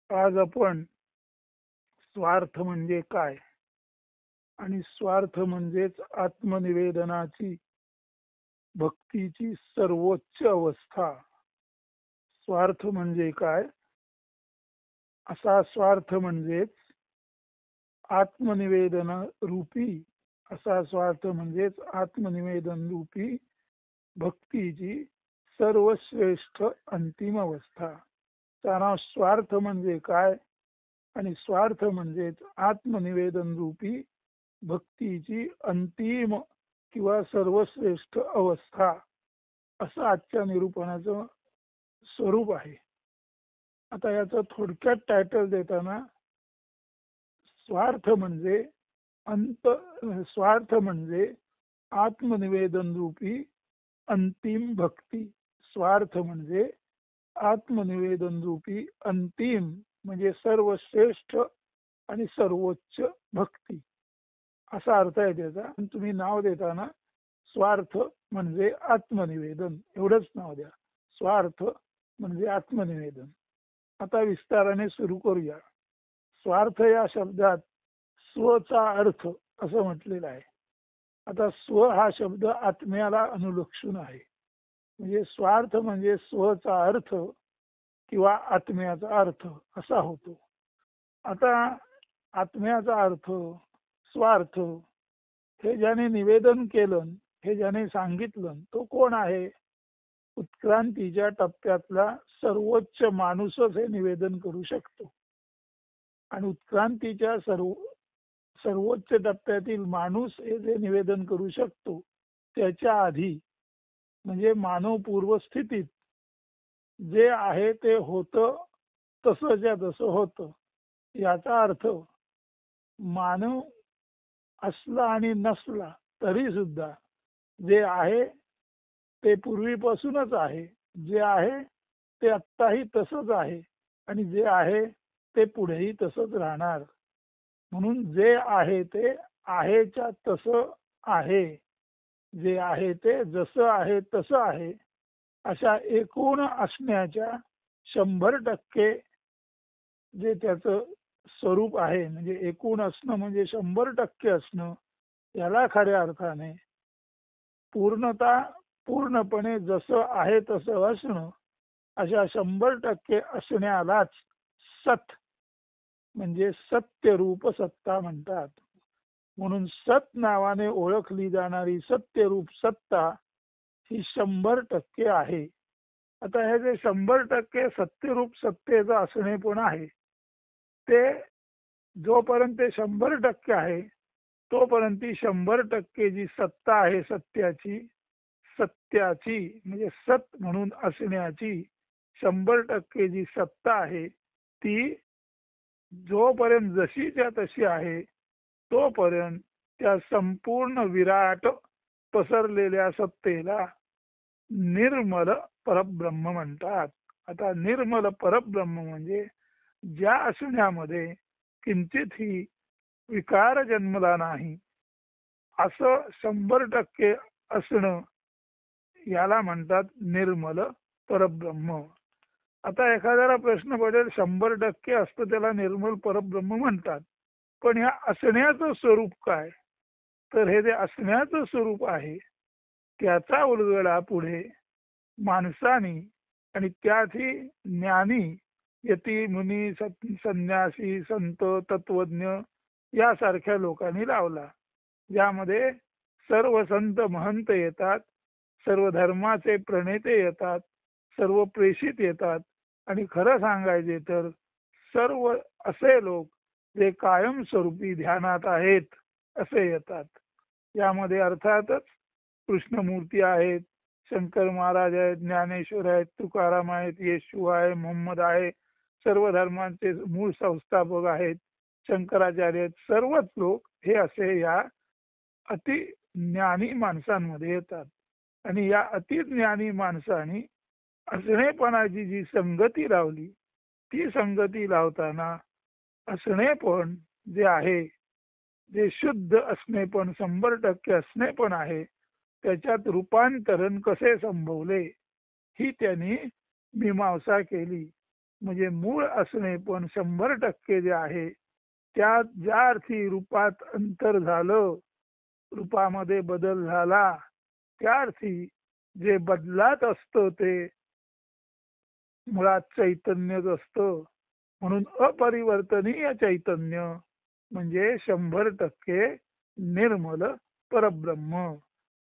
आज आपण स्वार्थ म्हणजे काय आणि स्वार्थ म्हणजेच आत्मनिवेदनाची भक्तीची सर्वोच्च अवस्था. स्वार्थ म्हणजे काय? असा स्वार्थ म्हणजेच आत्मनिवेदन रूपी असा स्वार्थ म्हणजेच आत्मनिवेदन रूपी भक्तीची सर्वश्रेष्ठ अंतिम अवस्था. त्याला स्वार्थ म्हणजे काय आणि स्वार्थ म्हणजेच आत्मनिवेदन रूपी भक्तीची अंतिम किंवा सर्वश्रेष्ठ अवस्था, असं आजच्या निरूपणाचं स्वरूप आहे. आता याचं थोडक्यात टायटल देताना स्वार्थ म्हणजे अंत स्वार्थ म्हणजे आत्मनिवेदन रूपी अंतिम भक्ती. स्वार्थ म्हणजे आत्मनिवेदन रूपी अंतिम म्हणजे सर्वश्रेष्ठ आणि सर्वोच्च भक्ती, असा अर्थ आहे त्याचा. तुम्ही नाव देताना स्वार्थ म्हणजे आत्मनिवेदन एवढंच नाव द्या. स्वार्थ म्हणजे आत्मनिवेदन. आता विस्ताराने सुरू करूया. स्वार्थ या शब्दात स्वचा अर्थ असं म्हटलेलं आहे. आता स्व हा शब्द आत्म्याला अनुलक्षून आहे. म्हणजे स्वार्थ म्हणजे स्वचा अर्थ किंवा आत्म्याचा अर्थ असा होतो. आता आत्म्याचा अर्थ स्वार्थ हे ज्याने निवेदन केलं, हे ज्याने सांगितलं, तो कोण आहे? उत्क्रांतीच्या टप्प्यातला सर्वोच्च माणूसच हे निवेदन करू शकतो. आणि उत्क्रांतीच्या सर्वोच्च टप्प्यातील माणूस हे जे निवेदन करू शकतो, त्याच्या आधी म्हणजे मानव पूर्वस्थितीत जे आहे ते होतं तसंच्या तसं होतं. याचा अर्थ मानव असला आणि नसला तरी सुद्धा जे आहे ते पूर्वीपासूनच आहे. जे आहे ते आत्ताही तसंच आहे आणि जे आहे ते पुढेही तसंच राहणार. म्हणून जे आहे ते आहेच्या तसं आहे. जे आहे ते जसं आहे तसं आहे. अशा एकूण असण्याच्या 100% जे त्याचं स्वरूप आहे, म्हणजे एकूण असणं म्हणजे 100% असणं, याला खऱ्या अर्थाने पूर्णता पूर्णपणे जसं आहे तसं असणं, अशा 100% असण्यालाच सत म्हणजे सत्यरूप सत्ता म्हणतात. म्हणून सत नावाने ओळखली जाणारी सत्यरूप सत्ता ही 100% आहे. आता हे जे 100% सत्यरूप सत्तेचं असणे पण आहे, ते जोपर्यंत ते 100% आहे तोपर्यंत ती 100% जी सत्ता आहे सत्याची म्हणजे सत म्हणून असण्याची 100% जी सत्ता आहे, ती जोपर्यंत जशीच्या तशी आहे तोपर्यंत त्या संपूर्ण विराट पसरलेल्या सत्तेला निर्मल परब्रह्म म्हणतात. आता निर्मल परब्रह्म म्हणजे ज्या असण्यामध्ये किंचितही विकार जन्मला नाही असं 100% असणं, याला म्हणतात निर्मल परब्रह्म. आता एखाद्याला प्रश्न पडेल, 100% असतं त्याला निर्मल परब्रह्म म्हणतात, पण ह्या असण्याचं स्वरूप काय? तर हे जे असण्याचं स्वरूप आहे त्याचा उलगडा पुढे माणसानी आणि त्यातही ज्ञानी यती मुनी संन्यासी संत तत्वज्ञ यासारख्या लोकांनी लावला. ज्यामध्ये सर्व संत महंत येतात, सर्व धर्माचे प्रणेते येतात, सर्व प्रेषित येतात आणि खरं सांगायचे तर सर्व असे लोक जे कायमस्वरूपी ध्यानात आहेत असे येतात. यामध्ये अर्थातच कृष्णमूर्ती आहेत, शंकर महाराज आहेत, ज्ञानेश्वर आहेत, तुकाराम आहेत, येशू आहे, मोहम्मद आहे, सर्व धर्मांचे मूळ संस्थापक आहेत, शंकराचार्य आहेत. सर्वच लोक हे असे या अति ज्ञानी माणसांमध्ये येतात. आणि या अति ज्ञानी माणसांनी असणेपणाची जी संगती लावली, ती संगती लावताना असणेपण जे आहे, जे शुद्ध असणेपण 100% असणेपण आहे, त्याच्यात रूपांतरण कसे संभवले ही त्यांनी मीमांसा केली. म्हणजे मूळ असणे पण 100% जे आहे त्यात ज्या अर्थी रूपात अंतर झालं, रूपामध्ये बदल झाला, त्या अर्थी जे बदलात असतं ते मुळात चैतन्यच असतं. म्हणून अपरिवर्तनीय चैतन्य म्हणजे 100% निर्मल परब्रह्म.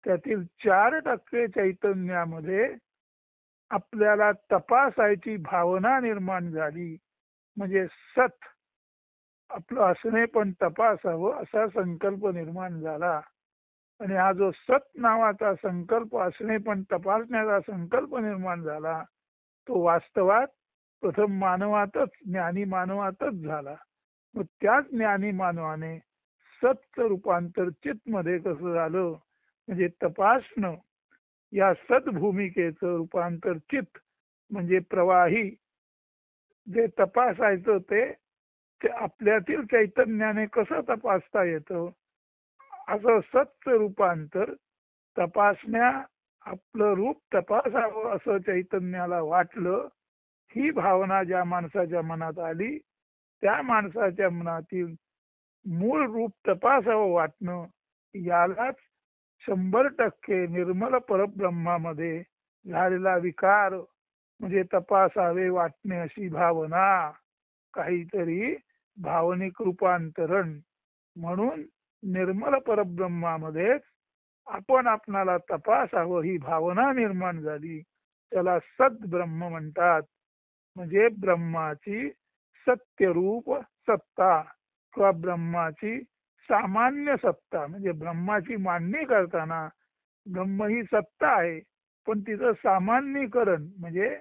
त्यातील 4% चैतन्यामध्ये आपल्याला तपासायची भावना निर्माण झाली. म्हणजे सत आपलं असणे पण तपासावं असा संकल्प निर्माण झाला. आणि हा जो सत नावाचा संकल्प असणे पण तपासण्याचा संकल्प निर्माण झाला, तो वास्तवात प्रथम मानवातच, ज्ञानी मानवातच झाला. मग त्याच ज्ञानी मानवाने सतचं रूपांतर चित मध्ये कसं झालं, म्हणजे तपासणं या सद्भूमिकेचं रूपांतर चित म्हणजे प्रवाही जे तपासायचं ते ते आपल्यातील चैतन्याने कसं तपासता येतं, असं सतचं रूपांतर तपासण्या आपलं रूप तपासावं असं चैतन्याला वाटलं. ही भावना ज्या माणसाच्या मनात आली, त्या माणसाच्या मनातील मूळ रूप तपासावं वाटणं यालाच 100% निर्मल परब्रह्मामध्ये झालेला विकार म्हणजे तपासावे वाटणे अशी भावना, काहीतरी भावनिक रूपांतरण. म्हणून निर्मल परब्रह्मामध्येच आपण आपणाला तपासावं ही भावना निर्माण झाली. त्याला सद्ब्रह्म म्हणतात. म्हणजे ब्रह्माची सत्यरूप सत्ता किंवा ब्रह्माची सामान्य सत्ता. म्हणजे ब्रह्माची मांडणी करताना ब्रह्म ही सत्ता आहे, पण तिचं सामान्यीकरण म्हणजे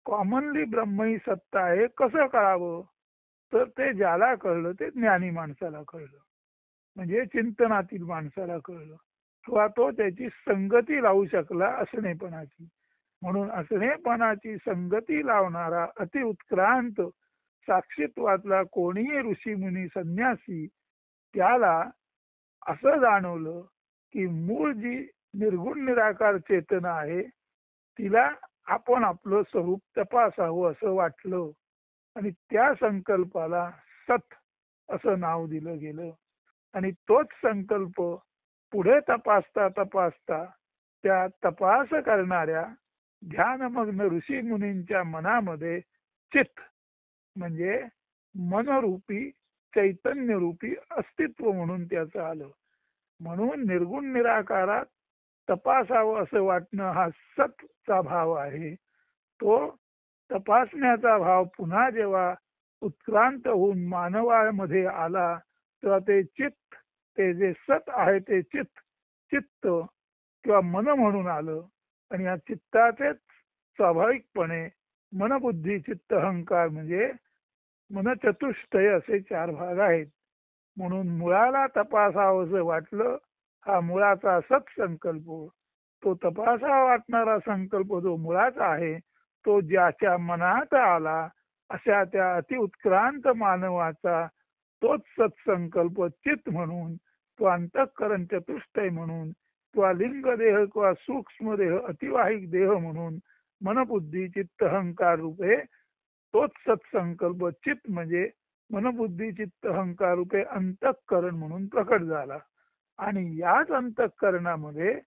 कॉमनली ब्रह्म ही सत्ता आहे कसं कळावं, तर ते ज्याला कळलं ते ज्ञानी माणसाला कळलं, म्हणजे चिंतनातील माणसाला कळलं, किंवा तो त्याची संगती लावू शकला असणेपणाची. म्हणून असणेपणाची संगती लावणारा अतिउत्क्रांत साक्षीत्वातला कोणीही ऋषीमुनी संन्यासी त्याला असं जाणवलं की मूळ जी निर्गुण निराकार चेतना आहे तिला आपण आपलं स्वरूप तपासावं असं वाटलं. आणि त्या संकल्पाला सत असं नाव दिलं गेलं. आणि तोच संकल्प पुढे तपासता तपासता त्या तपास करणाऱ्या ध्यानमग्न ऋषी मुनींच्या मनामध्ये चित म्हणजे मनरूपी चैतन्य रूपी अस्तित्व म्हणून त्याचं आलं. म्हणून निर्गुण निराकारात तपासावं असं वाटणं हा सतचा भाव आहे. तो तपासण्याचा भाव पुन्हा जेव्हा उत्क्रांत होऊन मानवामध्ये आला तेव्हा ते चित्त, ते जे सत आहे ते चित्त किंवा मन म्हणून आलं. आणि या चित्ताचेच स्वाभाविकपणे मनबुद्धी चित्त अहंकार म्हणजे मनचतुष्टय असे 4 भाग आहेत. म्हणून मुळाला तपासावं असं वाटलं, हा मुळाचा सत्संकल्प. तो तपासावा वाटणारा संकल्प जो मुळाचा आहे तो ज्याच्या मनात आला अशा त्या अतिउत्क्रांत मानवाचा तोच सत्संकल्प चित म्हणून, तो अंतःकरण चतुष्टय म्हणून, किंवा लिंग देह किंवा सूक्ष्म देह अतिवाहिक देह म्हणून मनबुद्धी चित्त अहंकार रूपे तोच सत्संकल्प चित म्हणजे मनबुद्धी चित्त अहंकार रूपे अंतःकरण म्हणून प्रकट झाला. आणि याच अंतःकरणामध्ये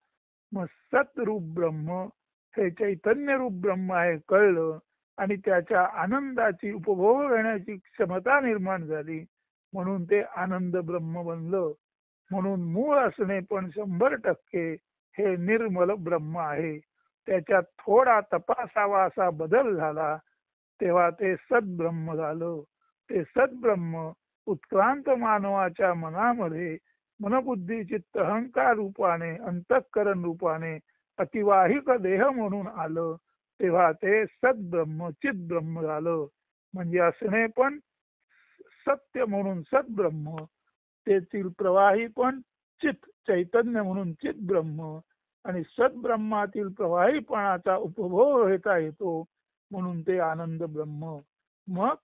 मग सतरूप ब्रह्म हे चैतन्य रूप ब्रह्म आहे कळलं. आणि त्याच्या आनंदाची उपभोग घेण्याची क्षमता निर्माण झाली, म्हणून ते आनंद ब्रह्म बनलं. म्हणून मूळ असणे पण 100% हे निर्मल ब्रह्म आहे. त्याच्यात थोडा तपासावा असा बदल झाला तेव्हा ते सद्ब्रह्म झालं. ते सद्ब्रह्म उत्क्रांत मानवाच्या मनामध्ये मनबुद्धी चित्त अहंकार रूपाने अंतःकरण रूपाने अतिवाहिक देह म्हणून आलं तेव्हा ते सद्ब्रह्म चिद्ब्रह्म झालं. म्हणजे असणे पण सत्य म्हणून सद्ब्रह्म, तेथील प्रवाही पण चित चैतन्य म्हणून चिद्ब्रह्म, आणि सद्ब्रह्मातील प्रवाहीपणाचा उपभोग घेता येतो म्हणून ते आनंद ब्रह्म. मग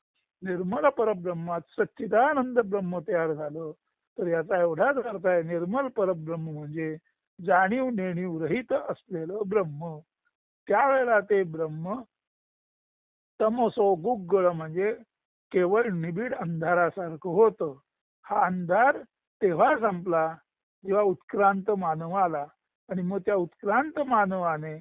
निर्मल परब्रह्मात सच्चिदानंद ब्रह्म तयार झालं. तर याचा एवढाच अर्थ आहे, निर्मल परब्रह्म म्हणजे जाणीव नेणीव रहित असलेलं ब्रह्म. त्यावेळेला ते ब्रह्म तमसो गुग्गळ म्हणजे केवळ निबिड अंधारासारखं होतं. हा अंधार तेव्हा संपला जेव्हा उत्क्रांत मानव आला. आणि मग त्या उत्क्रांत मानवाने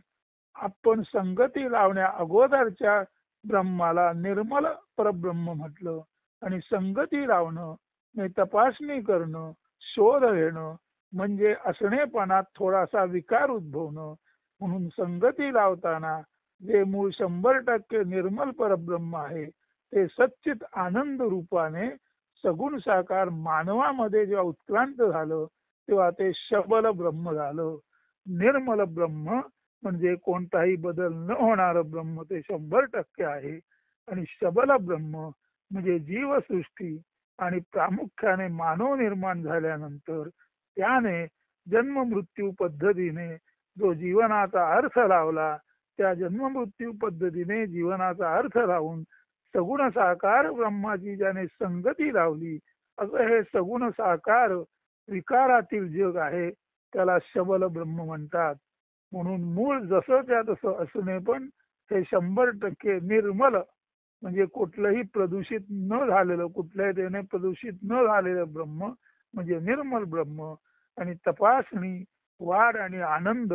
आपण संगती लावण्या अगोदरच्या ब्रह्माला निर्मल परब्रह्म म्हटलं. आणि संगती लावणं म्हणजे तपासणी करणं, शोध घेणं म्हणजे असणेपणात थोडासा विकार उद्भवणं. म्हणून संगती लावताना जे मूळ 100% निर्मल परब्रह्म आहे ते सच्चित आनंद रूपाने सगुण साकार मानवामध्ये जेव्हा उत्क्रांत झालं तेव्हा ते शबल ब्रह्म झालं. निर्मल ब्रह्म म्हणजे कोणताही बदल न होणार ब्रह्म ते 100% आहे. आणि शबल ब्रह्म म्हणजे जीवसृष्टी आणि प्रामुख्याने मानव निर्माण झाल्यानंतर त्याने जन्म मृत्यू पद्धतीने जो जीवनाचा अर्थ लावला त्या जन्म मृत्यू पद्धतीने जीवनाचा अर्थ लावून सगुण साकार ब्रह्माची ज्याने संगती लावली असं हे सगुण साकार विकारातील जग आहे त्याला शबल ब्रह्म म्हणतात. म्हणून मूळ जसं त्या तसं असणे पण हे 100% निर्मल म्हणजे कुठलंही प्रदूषित न झालेलं कुठल्याही त्याने प्रदूषित न झालेलं ब्रह्म म्हणजे निर्मल ब्रह्म. आणि तपासणी वाढ आणि आनंद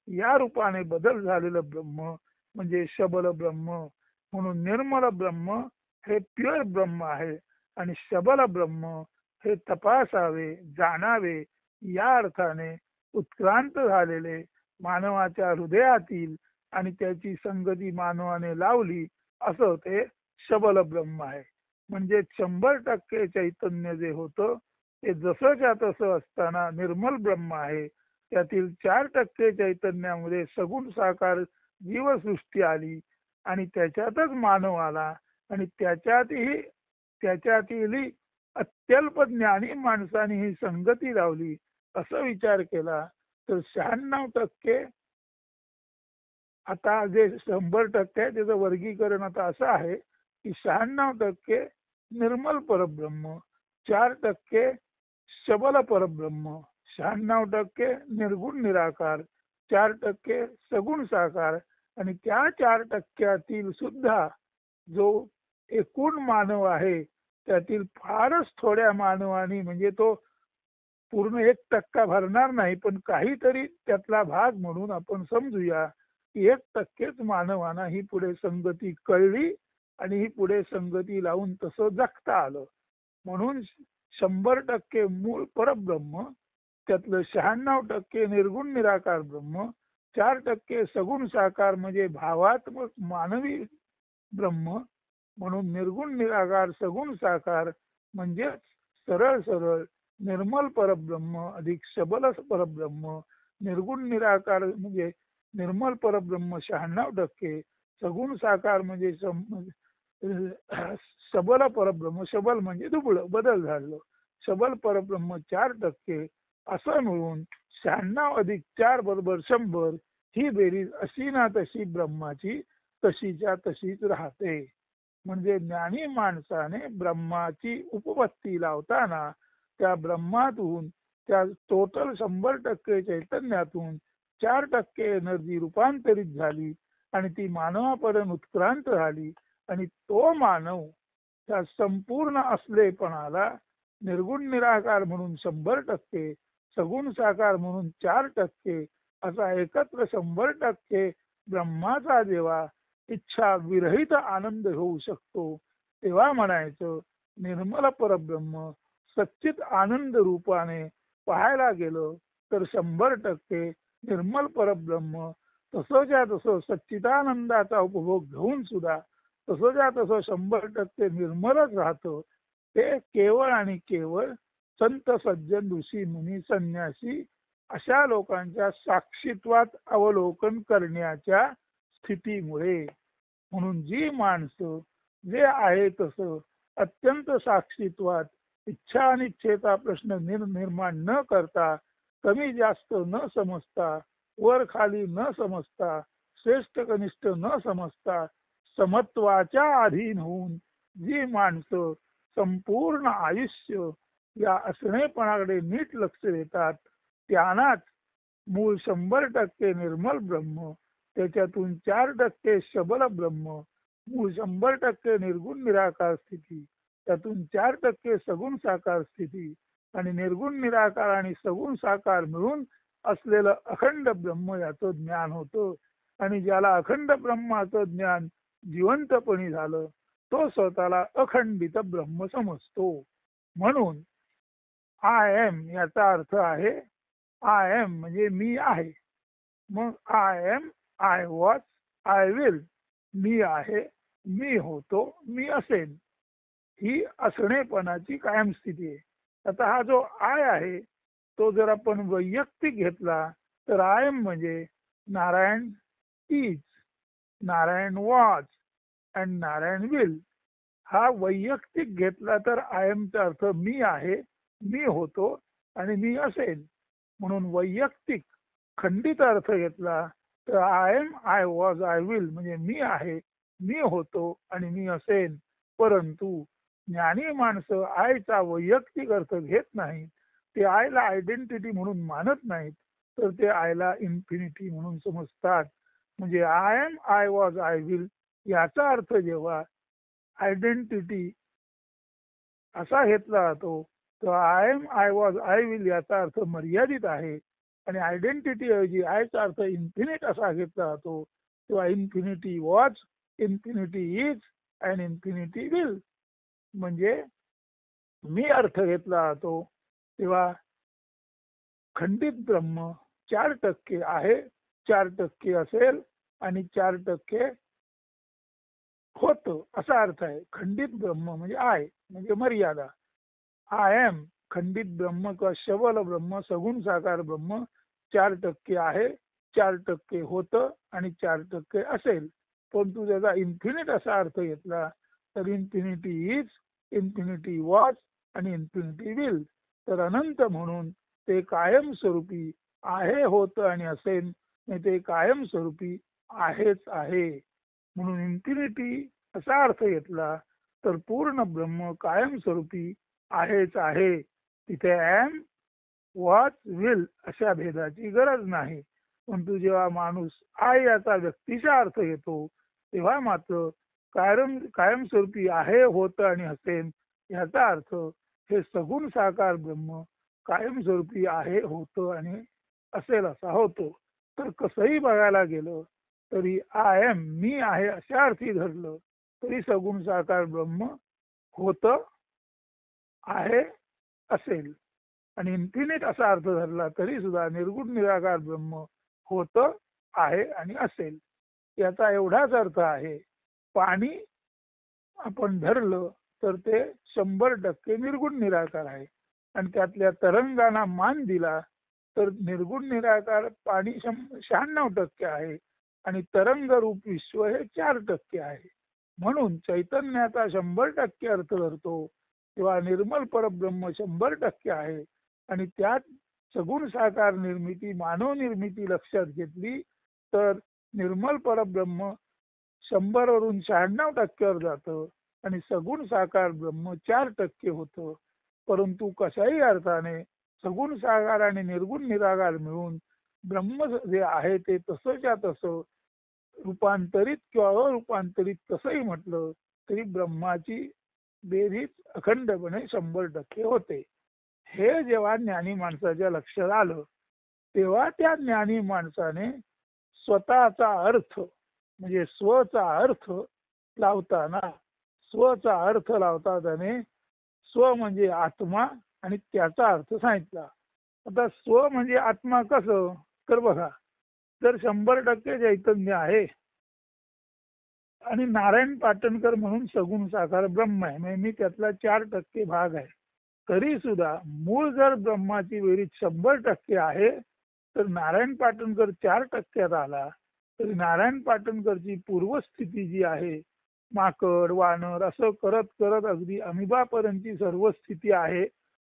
या रूपाने बदल झालेलं ब्रह्म म्हणजे शबल ब्रह्म. म्हणून निर्मल ब्रह्म हे प्युअर ब्रह्म आहे आणि शबल ब्रह्म हे तपासावे जाणावे या अर्थाने उत्क्रांत झालेले मानवाच्या हृदयातील आणि त्याची संगती मानवाने लावली असं ते शबल ब्रह्म आहे. म्हणजे 100% चैतन्य जे होतं ते जसंच्या तसं असताना निर्मल ब्रह्म आहे. त्यातील 4% चैतन्यामध्ये सगुण साकार जीवसृष्टी आली आणि त्याच्यातच मानव आला. आणि त्याच्यातील अत्यल्प ज्ञानी माणसाने ही संगती लावली असं विचार केला तर 96% आता जे 100% आहे त्याचं वर्गीकरण आता असं आहे की 96% निर्मल परब्रह्म, 4% शबल परब्रह्म, 96% निर्गुण निराकार, 4% सगुण साकार. आणि त्या 4%तील सुद्धा जो एकूण मानव आहे त्यातील फारच थोड्या मानवाने म्हणजे तो पूर्ण 1% भरणार नाही पण काहीतरी त्यातला भाग म्हणून आपण समजूया की 1%च मानवांना ही पुढे संगती कळली आणि ही पुढे संगती लावून तसं जगता आलं. म्हणून 100% मूळ परब्रह्म त्यातलं 96% निर्गुण निराकार ब्रह्म, 4% सगुण साकार म्हणजे भावात्मक मानवी ब्रह्म. म्हणून निर्गुण निराकार सगुण साकार म्हणजे सरळ सरळ निर्मल परब्रह्म अधिक शबल परब्रह्म. निर्गुण निराकार म्हणजे निर्मल परब्रह्म 96%, सगुण साकार म्हणजे सबल परब्रह्म, सबल म्हणजे दुबळं बदल झालं, सबल परब्रह्म 4%. असं मिळून 96 अधिक 4 बरोबर 100 ही बेरीज अशी ना तशी ब्रह्माची तशीच्या तशीच राहते. म्हणजे ज्ञानी माणसाने ब्रह्माची उपपत्ती लावताना त्या ब्रह्मातून त्या टोटल 100% चैतन्यातून 4% एनर्जी रूपांतरित झाली आणि ती मानवापर्यंत उत्क्रांत झाली. आणि तो मानव त्या संपूर्ण असलेपणाला निर्गुण निराकार म्हणून 100%, सगुण साकार म्हणून 4% असा एकत्र 100% ब्रह्माचा जेव्हा इच्छा विरहित आनंद होऊ शकतो तेव्हा म्हणायचं निर्मल परब्रह्म सच्चित आनंद रूपाने पाहायला गेलं तर 100% निर्मल परब्रह्म तसंच्या तसं सच्चिदानंदाचा उपभोग घेऊन सुद्धा तसंच्या तसं 100% निर्मलच राहतं. ते केवळ आणि केवळ संत सज्जन ऋषी मुनी संन्यासी अशा लोकांच्या साक्षीत्वात अवलोकन करण्याच्या स्थितीमुळे. म्हणून जी माणसं जे आहे तसं अत्यंत साक्षीत्वात इच्छा आणि इच्छेचा प्रश्न निर्माण न करता कमी जास्त न समजता वर खाली न समजता श्रेष्ठ कनिष्ठ न समजता समत्वाच्या अधीन होऊन जी माणसं संपूर्ण आयुष्य या असणेपणाकडे नीट लक्ष देतात त्यांनाच मूळ 100% निर्मल ब्रह्म त्याच्यातून 4% शबल ब्रह्म मूळ 100% निर्गुण निराकार स्थिती, त्यातून 4% सगुण साकार स्थिती आणि निर्गुण निराकार आणि सगुण साकार मिळून असलेलं अखंड ब्रह्म याचं ज्ञान होतं. आणि ज्याला अखंड ब्रह्माचं ज्ञान जिवंतपणी झालं तो स्वतःला अखंडित ब्रह्म समजतो. म्हणून आय एम याचा अर्थ आहे आय एम म्हणजे मी आहे. मग I am, I was, I will, मी आहे, मी होतो, मी असेन, ही असणेपणाची कायम स्थिती आहे. आता हा जो आय आहे तो जर आपण वैयक्तिक घेतला तर आय एम म्हणजे Narayan is, Narayan was and Narayan will. हा वैयक्तिक घेतला तर आय एमचा अर्थ मी आहे, मी होतो आणि मी असेल. म्हणून वैयक्तिक खंडित अर्थ घेतला तर I am, I was, I will म्हणजे मी आहे, मी होतो आणि मी असेन. परंतु ज्ञानी माणसं आयचा वैयक्तिक अर्थ घेत नाहीत. ते आयला आयडेंटिटी म्हणून मानत नाहीत, तर ते आयला इन्फिनिटी म्हणून समजतात. म्हणजे I am, I was, I will याचा अर्थ जेव्हा आयडेंटिटी असा घेतला जातो तर I am, I was, I will याचा अर्थ मर्यादित आहे. आणि आयडेंटिटी ऐवजी आयचा अर्थ इन्फिनिट असा घेतला जातो तेव्हा infinity was, infinity is and infinity will. म्हणजे मी अर्थ घेतला जातो तेव्हा खंडित ब्रह्म 4% आहे, 4% असेल आणि 4% होतं असा अर्थ आहे. खंडित ब्रह्म म्हणजे आय म्हणजे मर्यादा. आय एम खंडित ब्रह्म किंवा शबल ब्रह्म, सगुण साकार ब्रह्म 4% आहे, 4% होतं आणि 4% असेल. परंतु त्याचा इन्फिनिट असा अर्थ घेतला तर इन्फिनिटी इज, इन्फिनिटी वॉज आणि इन्फिनिटी विल. तर अनंत म्हणून ते कायमस्वरूपी आहे, होतं आणि असेल. ते कायमस्वरूपी आहेच आहे. म्हणून इन्फिनिटी असा अर्थ घेतला तर पूर्ण ब्रह्म कायमस्वरूपी आहेच आहे. तिथे एम, वॉच, विल अशा भेदाची गरज नाही. परंतु जेव्हा माणूस आय याचा व्यक्तीचा अर्थ घेतो तेव्हा मात्र कायमस्वरूपी आहे, होतं आणि असेल याचा अर्थ हे सगुण साकार ब्रह्म कायमस्वरूपी आहे, होतं आणि असेल असा होतो. तर कसंही बघायला गेलं तरी आय एम मी आहे अशा अर्थी धरलं तरी सगुण साकार ब्रह्म होतं, आहे, असेल. आणि इन्फिनिट असा अर्थ धरला तरी सुद्धा निर्गुण निराकार ब्रह्म होतं, आहे आणि असेल. याचा एवढाच अर्थ आहे. पाणी आपण धरलं तर ते 100% निर्गुण निराकार आहे आणि त्यातल्या तरंगांना मान दिला तर निर्गुण निराकार पाणी 96% आहे आणि तरंग रूप विश्व हे 4% आहे. म्हणून चैतन्याचा 100% अर्थ धरतो तेव्हा निर्मल परब्रह्म 100% आहे. आणि त्यात सगुण साकार निर्मिती, मानव निर्मिती लक्षात घेतली तर निर्मल परब्रह्म 100 वरून 96% जातं आणि सगुण साकार ब्रह्म 4% होतं. परंतु कशाही अर्थाने सगुण साकार आणि निर्गुण निराकार मिळून ब्रह्म जे आहे ते तसंच्या तसं रूपांतरित किंवा अरूपांतरित कसंही म्हटलं तरी ब्रह्माची बेरीज अखंडपणे 100% होते. हे जेव्हा ज्ञानी माणसाच्या लक्षात आलं तेव्हा त्या ज्ञानी माणसाने स्वतःचा अर्थ म्हणजे स्वचा अर्थ लावताना स्वचा अर्थ लावता त्याने स्व म्हणजे आत्मा आणि त्याचा अर्थ सांगितला. आता स्व म्हणजे आत्मा कसं तर बघा, जर 100% चैतन्य आहे आणि नारायण पाटणकर म्हणून सगुण साकार ब्रह्म आहे म्हणजे मी त्यातला 4% भाग आहे, तरी सुद्धा मूळ जर ब्रह्माची बेरीज 100% आहे तर नारायण पाटणकर 4% आला तरी नारायण पाटणकरची पूर्वस्थिती जी आहे माकड वानर असं करत करत अगदी अमिबापर्यंतची सर्व स्थिती आहे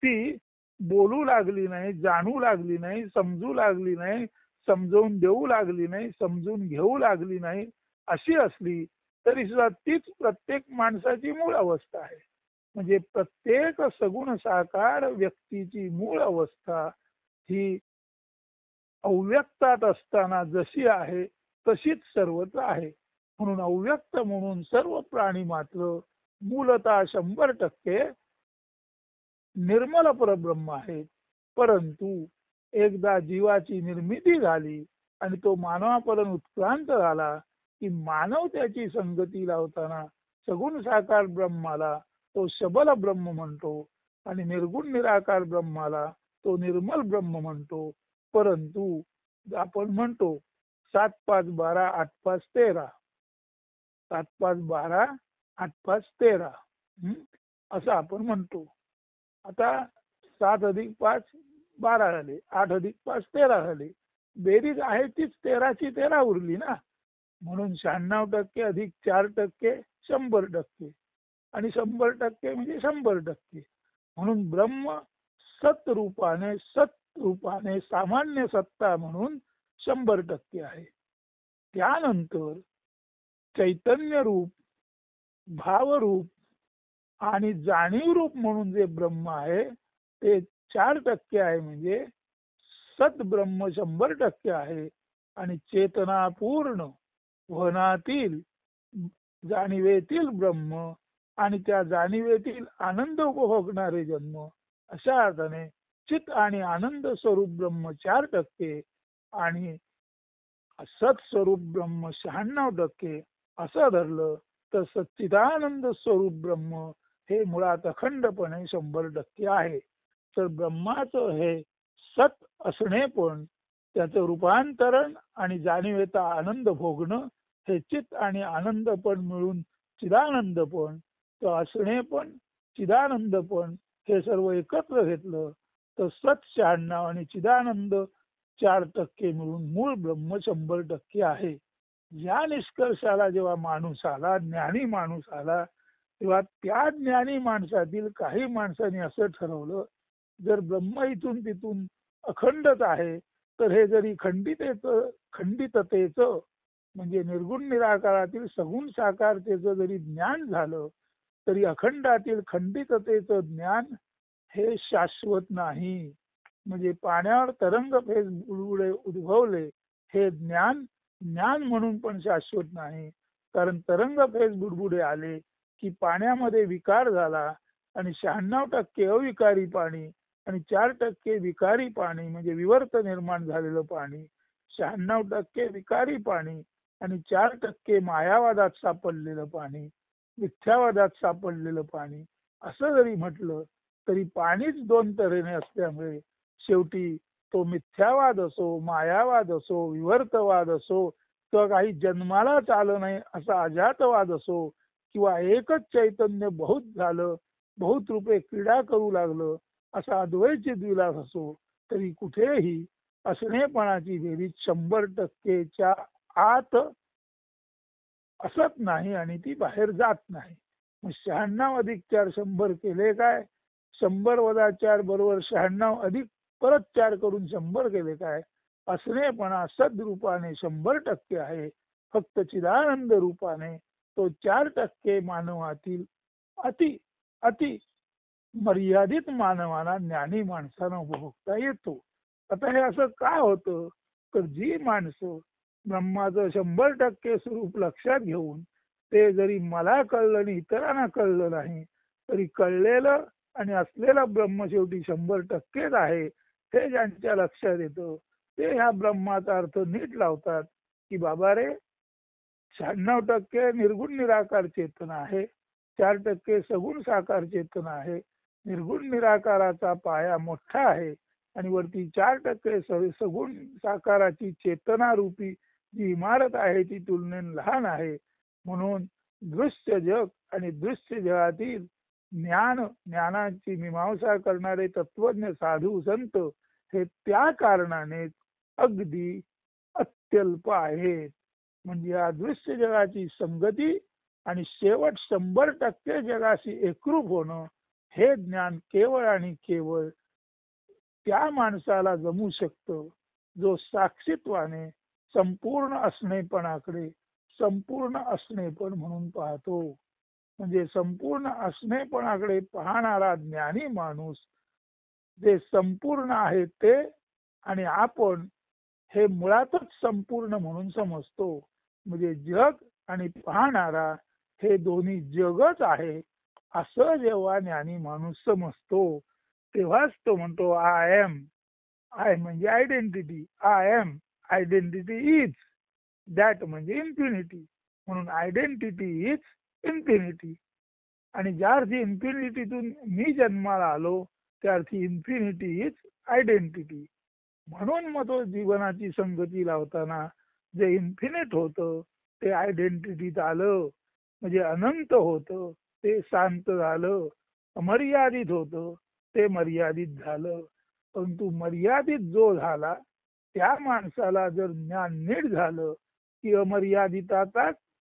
ती बोलू लागली नाही, जाणू लागली नाही, समजू लागली नाही, समजावून देऊ लागली नाही, समजून घेऊ लागली नाही अशी असली तरी सुद्धा तीच प्रत्येक माणसाची मूळ अवस्था आहे. म्हणजे प्रत्येक सगुण साकार व्यक्तीची मूळ अवस्था ही अव्यक्तात असताना जशी आहे तशीच सर्वत्र आहे. म्हणून अव्यक्त म्हणून सर्व प्राणी मात्र मूलतः 100% निर्मल परब्रह्म आहेत. परंतु एकदा जीवाची निर्मिती झाली आणि तो मानवापर्यंत उत्क्रांत झाला की मानव त्याची संगती लावताना सगुण साकार ब्रह्माला तो शबल ब्रह्म म्हणतो आणि निर्गुण निराकार ब्रह्माला तो निर्मल ब्रह्म म्हणतो. परंतु आपण म्हणतो 7 5 12 8 5 13, 7 5 12 8 5 13 असं आपण म्हणतो. आता 7 अधिक 5 12 झाले, 8 अधिक 5 13 झाले. बेरीज आहे तीच 13ची 13 उरली ना. म्हणून 96% अधिक 4% 100%, आणि 100% म्हणजे 100%. म्हणून ब्रह्म सतरूपाने सामान्य सत्ता म्हणून 100% आहे. त्यानंतर चैतन्य रूप, भावरूप आणि जाणीव रूप म्हणून जे ब्रह्म आहे ते 4% आहे. म्हणजे सद्ब्रह्म 100% आहे. आणि चेतनापूर्ण वहनातील जाणीवेतील ब्रह्म आणि त्या जाणीवेतील आनंद उपभोगणारे जन्म, अशा अर्थाने चित आणि आनंद स्वरूप ब्रह्म 4% आणि सत्स्वरूप ब्रह्म 96% असं धरलं तर सच्चिदानंद स्वरूप ब्रह्म हे मुळात अखंडपणे 100% आहे. तर ब्रह्माचं हे सत असणे पण, त्याचं रूपांतरण आणि जाणीवेचा आनंद भोगणं हे चित आणि आनंद पण मिळून चिदानंद पण, तर असणे पण चिदानंद पण हे सर्व एकत्र घेतलं तर सत 96 आणि चिदानंद 4% मिळून मूळ ब्रह्म 100% आहे. या निष्कर्षाला जेव्हा माणूस आला, ज्ञानी माणूस आला, तेव्हा त्या ज्ञानी माणसातील काही माणसांनी असं ठरवलं, जर ब्रह्म इथून तिथून अखंडच आहे तर हे जरी खंडिततेचं म्हणजे निर्गुण निराकारातील सगुण साकारतेचं जरी ज्ञान झालं तरी अखंडातील खंडिततेचं ज्ञान हे शाश्वत नाही. म्हणजे पाण्यावर तरंग फेज बुडबुडे उद्भवले हे ज्ञान म्हणून पण शाश्वत नाही. कारण तरंग फेज बुडबुडे आले की पाण्यामध्ये विकार झाला आणि 96% अविकारी पाणी आणि 4% विकारी पाणी म्हणजे विवर्त निर्माण झालेलं पाणी, 96% विकारी पाणी आणि 4% मायावादात सापडलेलं पाणी, मिथ्यावादात सापडलेलं पाणी, असं जरी म्हटलं तरी पाणीच 2 तऱ्हेने असल्यामुळे शेवटी तो मिथ्यावाद असो, मायावाद असो, विवर्तवाद असो किंवा काही जन्मालाच आलं नाही असा अजातवाद असो किंवा एकच चैतन्य बहुत झालं, बहुत रूपे क्रीडा करू लागलं असा अद्वैत विलास असो, तरी कुठेही असणेपणाची बेरीज 100%च्या आत असत नाही आणि ती बाहेर जात नाही. मग 96 अधिक 4 100 केले काय? 100 वजा 4 बरोबर 96 अधिक परत 4 करून 100 केले काय? असणेपणा सद्रूपाने 100% आहे. फक्त चिदानंद रूपाने तो 4% मानवातील अति अति मर्यादित मानवाला ज्ञानी माणसानं उपभोगता येतो. आता हे असं का होतं? तर जी माणसं ब्रह्माचं 100% स्वरूप लक्षात घेऊन ते जरी मला कळलं आणि इतरांना कळलं नाही तरी कळलेलं आणि असलेलं ब्रह्म शेवटी 100%च आहे हे ज्यांच्या लक्षात येतं ते ह्या ब्रह्माचा अर्थ नीट लावतात की बाबा रे, 96% निर्गुण निराकार चेतना आहे, 4% सगुण साकार चेतना आहे. निर्गुण निराकाराचा पाया मोठा आहे आणि वरती 4% सगुण साकाराची चेतना रूपी जी इमारत आहे ती तुलनेने लहान आहे. म्हणून दृश्य जग आणि दृश्य जगातील ज्ञानाची मीमांसा करणारे तत्वज्ञ साधू संत हे त्या कारणाने अगदी अत्यल्प आहेत. म्हणजे या दृश्य जगाची संगती आणि शेवट 100% जगाशी एकरूप होणं हे ज्ञान केवळ आणि केवळ त्या माणसाला जमू शकतं जो साक्षीत्वाने संपूर्ण असणेपणाकडे संपूर्ण असणेपण म्हणून पाहतो. म्हणजे संपूर्ण असणेपणाकडे पाहणारा ज्ञानी माणूस जे संपूर्ण आहे ते आणि आपण हे मुळातच संपूर्ण म्हणून समजतो. म्हणजे जग आणि पाहणारा हे दोन्ही जगच आहे असं जेव्हा ज्ञानी माणूस समजतो तेव्हाच तो म्हणतो आय एम. आय म्हणजे identity. I am identity is. That म्हणजे इन्फिनिटी. म्हणून आयडेंटिटी इज इन्फिनिटी. आणि ज्या अर्थी इन्फिनिटीतून मी जन्माला आलो त्या अर्थी इन्फिनिटी इज आयडेंटिटी. म्हणून मग तो जीवनाची संगती लावताना जे इन्फिनिट होतं ते आयडेंटिटीत आलं, म्हणजे अनंत होतं ते शांत झालं. अमर्यादित होतं ते मर्यादित झालं. परंतु मर्यादित जो झाला त्या माणसाला जर ज्ञान नीट झालं की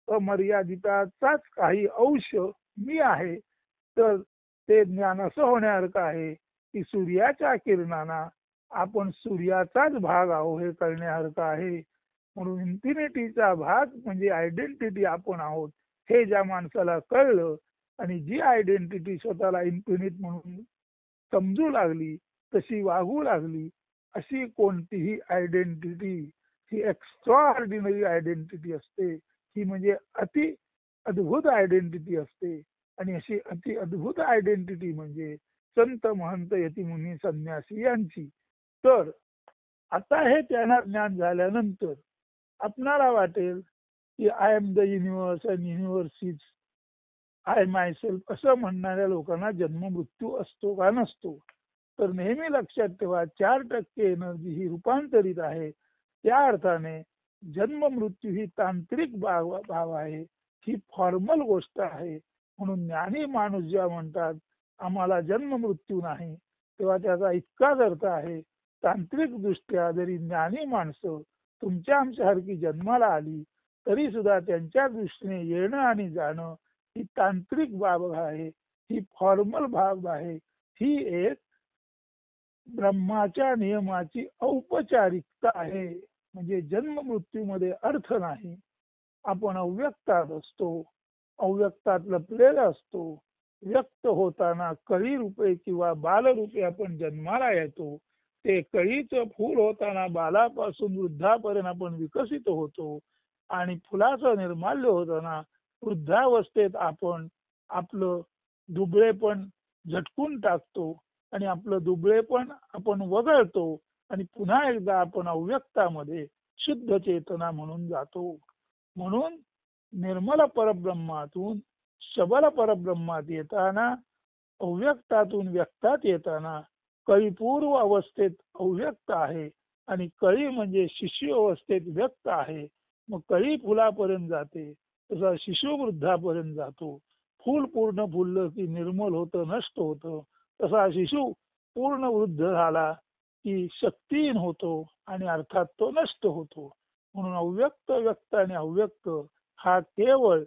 अमर्यादिताचाच काही अंश मी आहे, तर ते ज्ञान असं होण्यासारखं आहे की सूर्याच्या किरणांना आपण सूर्याचाच भाग आहो हे कळण्यासारखं आहे. म्हणून इन्फिनिटीचा भाग म्हणजे आयडेंटिटी आपण आहोत हे ज्या माणसाला कळलं आणि जी आयडेंटिटी स्वतःला इन्फिनिट म्हणून समजू लागली, तशी वागू लागली, अशी कोणतीही आयडेंटिटी ही एक्स्ट्रा ऑर्डिनरी आयडेंटिटी असते. ही म्हणजे अति अद्भुत आयडेंटिटी असते. आणि अशी अति अद्भुत आयडेंटिटी म्हणजे संत महंत यतिमुनी संन्यासी यांची. तर आता हे त्यांना ज्ञान झाल्यानंतर आपणाला वाटेल की I am the universe and universe is I my self असं म्हणणाऱ्या लोकांना जन्म मृत्यू असतो का नसतो. तर नेहमी लक्षात ठेवा 4% एनर्जी ही रूपांतरित आहे. त्या अर्थाने जन्म मृत्यू ही तांत्रिक भाव आहे, ही फॉर्मल गोष्ट आहे. म्हणून ज्ञानी माणूस ज्या म्हणतात आम्हाला जन्म मृत्यू नाही, तेव्हा त्याचा इतकाच अर्थ आहे तांत्रिक दृष्ट्या जरी ज्ञानी माणसं तुमच्या आमच्यासारखी जन्माला आली तरी सुद्धा त्यांच्या दृष्टीने येणं आणि जाणं ही तांत्रिक बाब आहे, ही फॉर्मल बाब आहे, ही एक ब्रह्माच्या नियमाची औपचारिकता आहे. म्हणजे जन्म मृत्यूमध्ये अर्थ नाही. आपण अव्यक्तात असतो, अव्यक्तात लपलेला असतो. व्यक्त होताना कळी रूपे किंवा बालरूपे आपण जन्माला येतो. ते कळीचं फूल होताना बालापासून वृद्धापर्यंत आपण विकसित होतो आणि फुलाचं निर्माल्य होताना वृद्धावस्थेत आपण आपलं दुबळेपण झटकून टाकतो आणि आपलं दुबळेपण आपण वगळतो आणि पुन्हा एकदा आपण अव्यक्तामध्ये शुद्ध चेतना म्हणून जातो. म्हणून निर्मल परब्रह्मातून सबल परब्रह्मात येताना, अव्यक्तातून व्यक्तात येताना कळीपूर्व अवस्थेत अव्यक्त आहे आणि कळी म्हणजे शिशु अवस्थेत व्यक्त आहे. मग कळी फुलापर्यंत जाते, तसा शिशु वृद्धापर्यंत जातो. फूल पूर्ण फुललं की निर्मल होतं, नष्ट होतं. तसा शिशु पूर्ण वृद्ध झाला की शक्तिहीन होतो आणि अर्थात तो नष्ट होतो. म्हणून अव्यक्त व्यक्त आणि अव्यक्त हा केवळ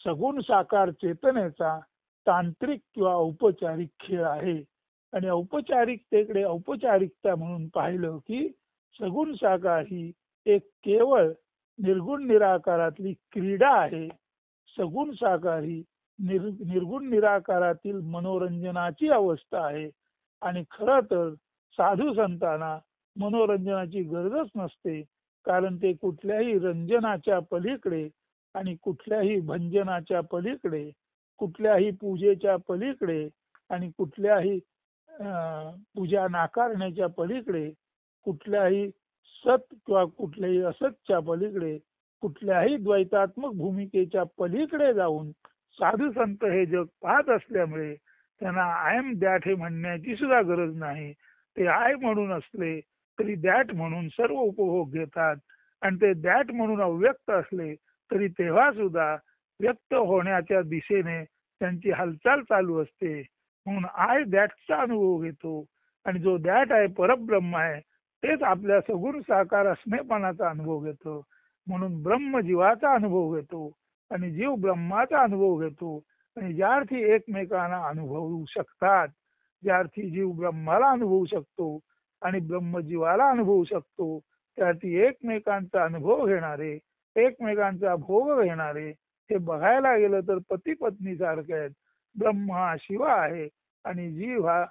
सगुण साकार चेतनेचा तांत्रिक किंवा औपचारिक खेळ आहे. आणि औपचारिकतेकडे औपचारिकता म्हणून पाहिलं की सगुण साकार ही एक केवळ निर्गुण निराकारातली क्रीडा आहे. सगुण साकार ही निर्गुण निराकारातील मनोरंजनाची अवस्था आहे. आणि खरं तर साधू संतांना मनोरंजनाची गरजच नसते, कारण ते कुठल्याही रंजनाच्या पलीकडे आणि कुठल्याही भंजनाच्या पलीकडे, कुठल्याही पूजेच्या पलीकडे आणि कुठल्याही पूजा नाकारण्याच्या पलीकडे, कुठल्याही सत किंवा कुठल्याही असतच्या पलीकडे, कुठल्याही द्वैतात्मक भूमिकेच्या पलीकडे जाऊन साधू संत हे जग पाहत असल्यामुळे त्यांना आय एम दॅट हे म्हणण्याची सुद्धा गरज नाही. ते आय म्हणून असले तरी दॅट म्हणून सर्व उपभोग घेतात आणि ते दॅट म्हणून अव्यक्त असले तरी तेव्हा सुद्धा व्यक्त होण्याच्या दिशेने त्यांची हालचाल चालू असते. म्हणून आय दॅटचा अनुभव घेतो आणि जो दॅट आहे परब्रह्म आहे तेच आपल्या सगुण साकार असणेपणाचा अनुभव घेतो. म्हणून ब्रह्म जीवाचा अनुभव घेतो आणि जीव ब्रह्माचा अनुभव घेतो. आणि ज्या अर्थी एकमेकांना अनुभवू शकतात, ज्या अर्थी जीव ब्रह्माला अनुभवू शकतो आणि ब्रह्म जीवाला अनुभवू शकतो, त्या अर्थी एकमेकांचा अनुभव घेणारे, एकमेकांचा भोग घेणारे हे बघायला गेलं तर पती पत्नी सारखे आहेत. ब्रह्म हा शिव आहे आणि जीव हा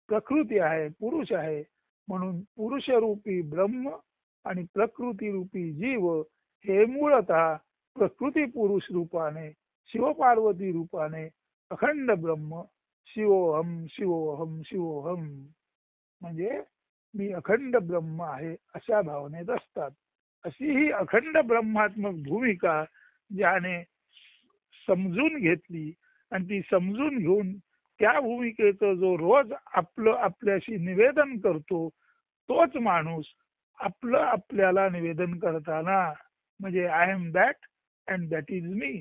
प्रकृती आहे, पुरुष आहे. म्हणून पुरुष रूपी ब्रह्म आणि प्रकृती रूपी जीव हे मूळतः प्रकृती पुरुष रूपाने शिवपार्वती रूपाने अखंड ब्रह्म शिवोहम शिवोहम शिवोहम म्हणजे मी अखंड ब्रह्म आहे अशा भावनेत असतात. अशी ही अखंड ब्रह्मात्मक भूमिका ज्याने समजून घेतली आणि ती समजून घेऊन त्या भूमिकेचं जो रोज आपलं आपल्याशी निवेदन करतो तोच माणूस आपलं आपल्याला निवेदन करताना म्हणजे I am that and that is मी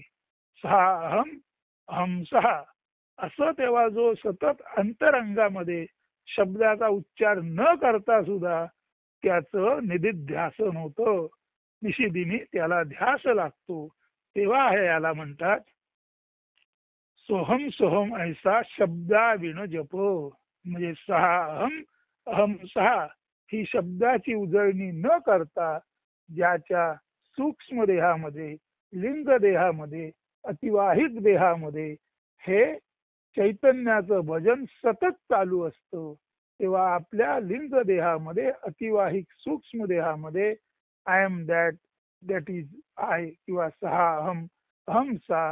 सहा अहम अहम सहा असं तेव्हा जो सतत अंतरंगामध्ये शब्दाचा उच्चार न करता सुद्धा त्याचं निधिध्यासन होतं. निशिदिनी त्याला ध्यास लागतो. तेव्हा हे याला म्हणतात सोहम सोहम ऐसा शब्दाविण जप म्हणजे सहा अहम अहम सहा ही शब्दाची उजळणी न करता ज्याच्या सूक्ष्म देहामध्ये लिंग देहामध्ये अतिवाहिक देहामध्ये हे चैतन्याचं भजन सतत चालू असतं. तेव्हा आपल्या लिंग देहामध्ये अतिवाहिक सूक्ष्म देहामध्ये I am that that is I किंवा सहा अहम अहम सा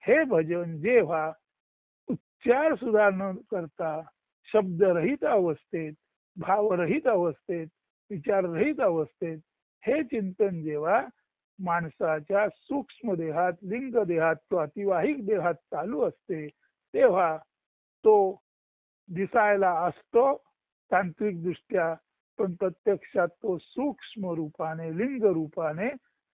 हे भजन जेव्हा उच्चार सुद्धा न करता शब्दरहित अवस्थेत भावरहित अवस्थेत विचाररहित अवस्थेत हे चिंतन जेव्हा माणसाच्या सूक्ष्म देहात लिंग देहात तो अतिवाहिक देहात चालू असते तेव्हा तो दिसायला असतो तांत्रिक दृष्ट्या पण प्रत्यक्षात तो सूक्ष्म रूपाने लिंग रूपाने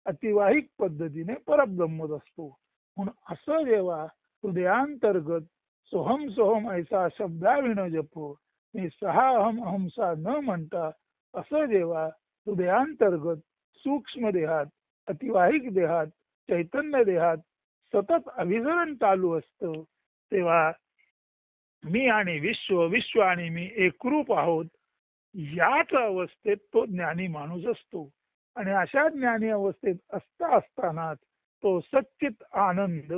अतिवाहिक पद्धतीने परब्रह्मच असतो. म्हणून असं जेव्हा हृदयांतर्गत सोहम सोहम ऐसा शब्दाविण जप मी सहा अहम अहमसा न म्हणता असं जेव्हा हृदयांतर्गत सूक्ष्म देहात अतिवाहिक देहात चैतन्य देहात सतत अभिसरण चालू असतं तेव्हा मी आणि विश्व विश्व आणि मी एकरूप आहोत याच अवस्थेत तो ज्ञानी माणूस असतो. आणि अशा ज्ञानी अवस्थेत असताना तो सच्चित आनंद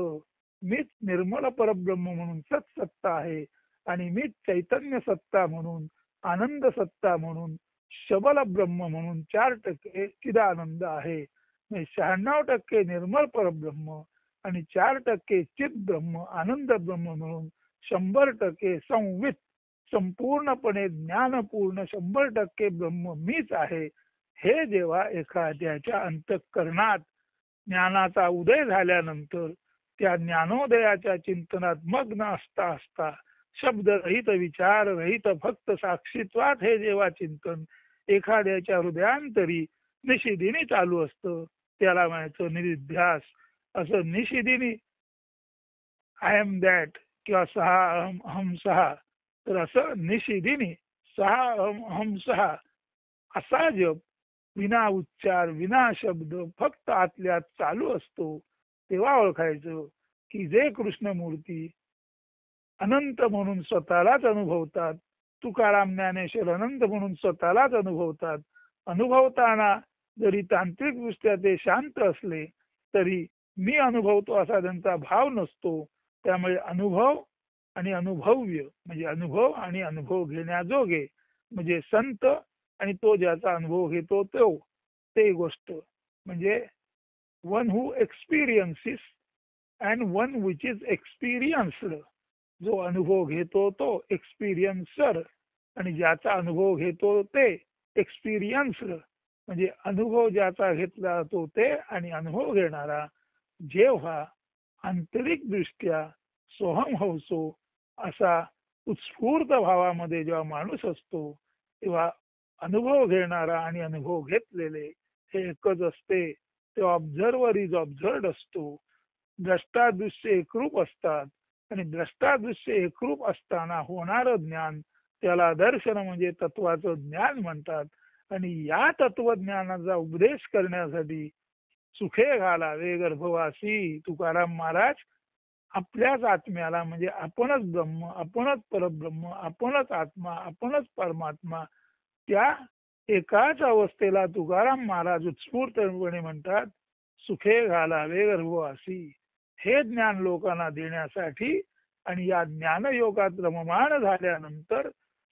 मीच निर्मल परब्रह्म म्हणून सत्सत्ता आहे आणि मीच चैतन्य सत्ता म्हणून आनंद सत्ता म्हणून शबल ब्रह्म म्हणून 4% चिदानंद आहे. 96% निर्मल परब्रह्म आणि 4% चित ब्रह्म आनंद ब्रह्म म्हणून 100% संवित संपूर्णपणे ज्ञानपूर्ण 100% ब्रह्म मीच आहे. हे जेव्हा एखाद्याच्या अंतःकरणात ज्ञानाचा उदय झाल्यानंतर त्या ज्ञानोदयाच्या चिंतनात मग्न असता असता शब्दरहित विचार रहित फक्त साक्षीत्वात हे जेव्हा चिंतन एखाद्याच्या हृदयांतरी निशिदिनी चालू असतं त्याला म्हणायचं निधिध्यास. असं निशिदिनी आय एम दॅट किंवा सहा अहम अहम सहा तर असं निशिदिनी सहा अहम अहम सहा असा जप विना उच्चार विना शब्द फक्त आतल्यात चालू असतो. तेव्हा ओळखायचं की जे कृष्णमूर्ती अनंत म्हणून स्वतःलाच अनुभवतात तुकाराम ज्ञानेश्वर अनंत म्हणून स्वतःलाच अनुभवतात. अनुभवताना जरी तांत्रिक दृष्ट्या ते शांत असले तरी मी अनुभवतो असा त्यांचा भाव नसतो. त्यामुळे अनुभव आणि अनुभव्य म्हणजे अनुभव आणि अनुभव घेण्याजोगे म्हणजे संत आणि तो ज्याचा अनुभव घेतो तो ते गोष्ट म्हणजे one who experiences and one which is experienced. जो अनुभव घेतो तो एक्सपिरियन्सर आणि ज्याचा अनुभव घेतो ते एक्सपिरियन्स्ड म्हणजे अनुभव ज्याचा घेतला तो ते आणि अनुभव घेणारा. जेव्हा आंतरिक दृष्ट्या सोहम हौसो असा उत्स्फूर्त भावामध्ये जेव्हा माणूस असतो तेव्हा अनुभव घेणारा आणि अनुभव घेतलेले हे एकच असते. ते ऑब्झर्वर इज ऑब्झर्वड असतो. द्रष्टादृश्य एकरूप असतात आणि द्रष्टादृश्य एकरूप असताना होणारं ज्ञान त्याला दर्शन म्हणजे तत्वाचं ज्ञान म्हणतात. आणि या तत्वज्ञानाचा उपदेश करण्यासाठी सुखे घालावे गर्भवासी तुकाराम महाराज आपल्याच आत्म्याला म्हणजे आपणच ब्रह्म आपणच परब्रह्म आपणच आत्मा आपणच परमात्मा त्या एकाच अवस्थेला तुकाराम महाराज उत्स्फूर्तपणे म्हणतात सुखे घालावे गर्भवासी. हे ज्ञान लोकांना देण्यासाठी आणि या ज्ञानयोगात रममाण झाल्यानंतर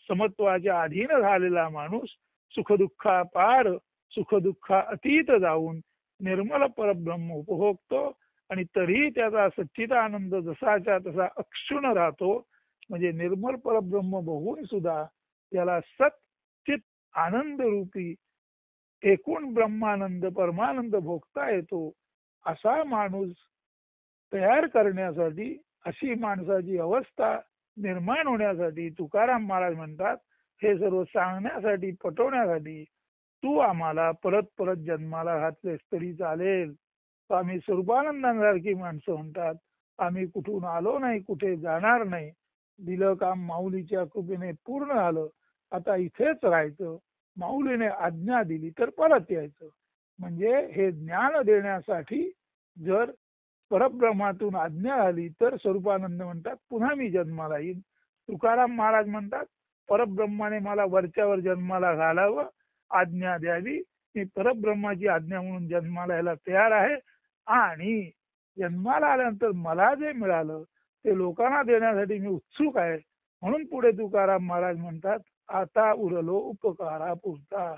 समत्वाच्या अधीन झालेला माणूस सुखदुःखा पार सुखदुःखा अतीत जाऊन निर्मल परब्रह्म उपभोगतो आणि तरीही त्याचा सच्चिदानंद जसाच्या तसा अक्षुण राहतो. म्हणजे निर्मल परब्रह्म बघून सुद्धा त्याला सच्चित आनंद रूपी एकूण ब्रह्मानंद परमानंद भोगता येतो. असा माणूस तयार करण्यासाठी, अशी माणसाची अवस्था निर्माण होण्यासाठी तुकाराम महाराज म्हणतात, हे सर्व सांगण्यासाठी पटवण्यासाठी तू आम्हाला परत परत जन्माला घातलेस तरी चालेल. तर आम्ही स्वरूपानंदांसारखी माणसं म्हणतात, आम्ही कुठून आलो नाही, कुठे जाणार नाही, दिलं काम माऊलीच्या कृपेने पूर्ण झालं, आता इथेच राहायचं, माऊलीने आज्ञा दिली तर परत यायचं. म्हणजे हे ज्ञान देण्यासाठी जर परब्रह्मातून आज्ञा आली तर स्वरूपानंद म्हणतात पुन्हा मी जन्माला येईन. तुकाराम महाराज म्हणतात परब्रह्माने मला वरच्यावर जन्माला घालावं, आज्ञा द्यावी, मी परब्रह्माची आज्ञा म्हणून जन्माला यायला तयार आहे. आणि जन्माला आल्यानंतर मला जे मिळालं ते लोकांना देण्यासाठी मी उत्सुक आहे. म्हणून पुढे तुकाराम महाराज म्हणतात, आता उरलो उपकारा पुरता.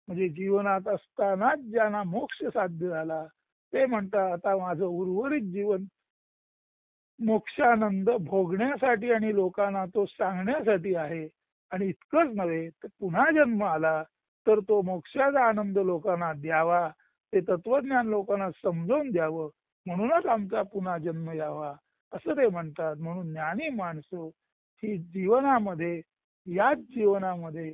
म्हणजे जीवनात असतानाच ज्यांना मोक्ष साध्य झाला ते म्हणतात आता माझं उर्वरित जीवन मोक्षानंद भोगण्यासाठी आणि लोकांना तो सांगण्यासाठी आहे. आणि इतकंच नव्हे तर पुन्हा जन्म आला तर तो मोक्षाचा आनंद लोकांना द्यावा, ते तत्वज्ञान लोकांना समजावून द्यावं, म्हणूनच आमचा पुन्हा जन्म यावा असं ते म्हणतात. म्हणून ज्ञानी माणसं ही जीवनामध्ये, याच जीवनामध्ये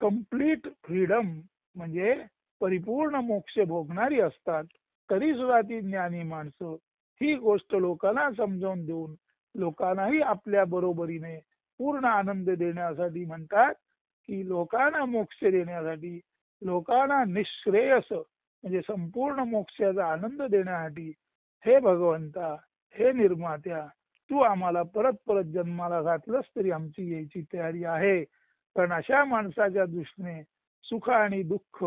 कंप्लीट फ्रीडम म्हणजे परिपूर्ण मोक्ष भोगणारी असतात. तरी सुद्धा ती ज्ञानी माणसं ही गोष्ट लोकांना समजावून देऊन लोकांनाही आपल्या बरोबरीने पूर्ण आनंद देण्यासाठी म्हणतात की लोकांना मोक्ष देण्यासाठी, लोकांना निःश्रेयस म्हणजे संपूर्ण मोक्षाचा आनंद देण्यासाठी, हे भगवंता, हे निर्मात्या, तू आम्हाला परत परत जन्माला घातलंस तरी आमची यायची तयारी आहे. कारण अशा माणसाच्या दृष्टीने सुख आणि दुःख,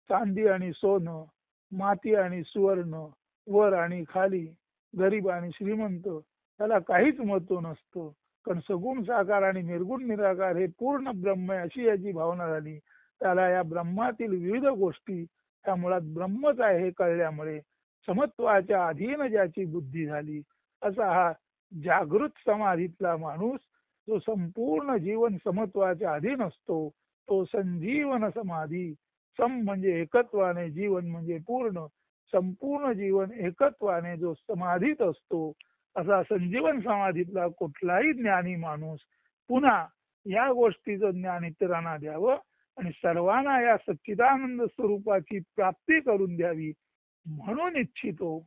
चांदी आणि सोनं, माती आणि सुवर्ण, वर आणि खाली, गरीब आणि श्रीमंत त्याला काहीच महत्व नसतं. कारण सगुण साकार आणि निर्गुण निराकार हे पूर्ण ब्रह्म आहे अशी याची भावना झाली. त्याला या ब्रह्मातील विविध गोष्टी त्या मुळात ब्रह्मच आहे हे कळल्यामुळे समत्वाच्या अधीन ज्याची बुद्धी झाली, असा हा जागृत समाधीतला माणूस जो संपूर्ण जीवन समत्वाच्या अधीन असतो, तो संजीवन समाधी. सम म्हणजे एकत्वाने, जीवन म्हणजे पूर्ण, संपूर्ण जीवन एकत्वाने जो समाधीत असतो, असा संजीवन समाधीतला कुठलाही ज्ञानी माणूस पुन्हा या गोष्टीचं ज्ञान इतरांना द्यावं आणि सर्वांना या सच्चिदानंद स्वरूपाची प्राप्ती करून द्यावी म्हणून इच्छितो.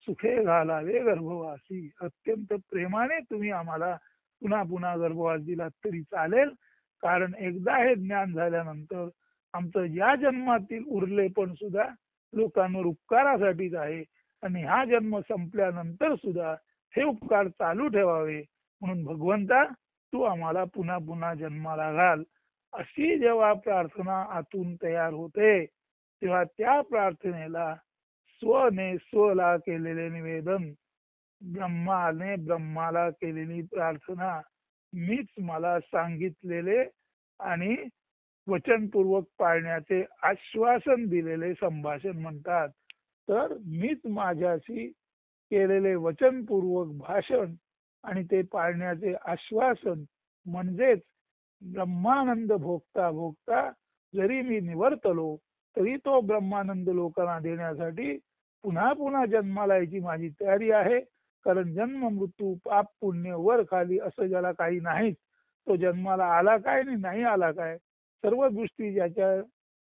सुखे घालावे गर्भवासी. अत्यंत प्रेमाने तुम्ही आम्हाला पुन्हा पुन्हा गर्भवास दिलात तरी चालेल. कारण एकदा हे ज्ञान झाल्यानंतर आमचं या जन्मातील उरले पण सुद्धा लोकांवर उपकारासाठीच आहे. आणि हा जन्म संपल्यानंतर सुद्धा हे उपकार चालू ठेवावे. म्हणून भगवंता तू आम्हाला पुन्हा पुन्हा जन्माला घाल, अशी जेव्हा प्रार्थना आतून तयार होते तेव्हा त्या प्रार्थनेला स्वने स्वला केलेले निवेदन, ब्रह्माने ब्रह्माला केलेली प्रार्थना, मीच मला सांगितलेले आणि वचनपूर्वक पाळण्याचे आश्वासन दिलेले संभाषण म्हणतात. तर मीच माझ्याशी केलेले वचनपूर्वक भाषण आणि ते पाळण्याचे आश्वासन म्हणजेच ब्रह्मानंद भोगता भोगता जरी मी निवर्तलो तरी तो ब्रह्मानंद लोकांना देण्यासाठी पुन्हा पुन्हा जन्माला यायची माझी तयारी आहे. कारण जन्म मृत्यू पाप पुण्य वर खाली असं ज्याला काही नाहीच, तो जन्माला आला काय नाही आला काय, सर्व दृष्टी ज्याच्या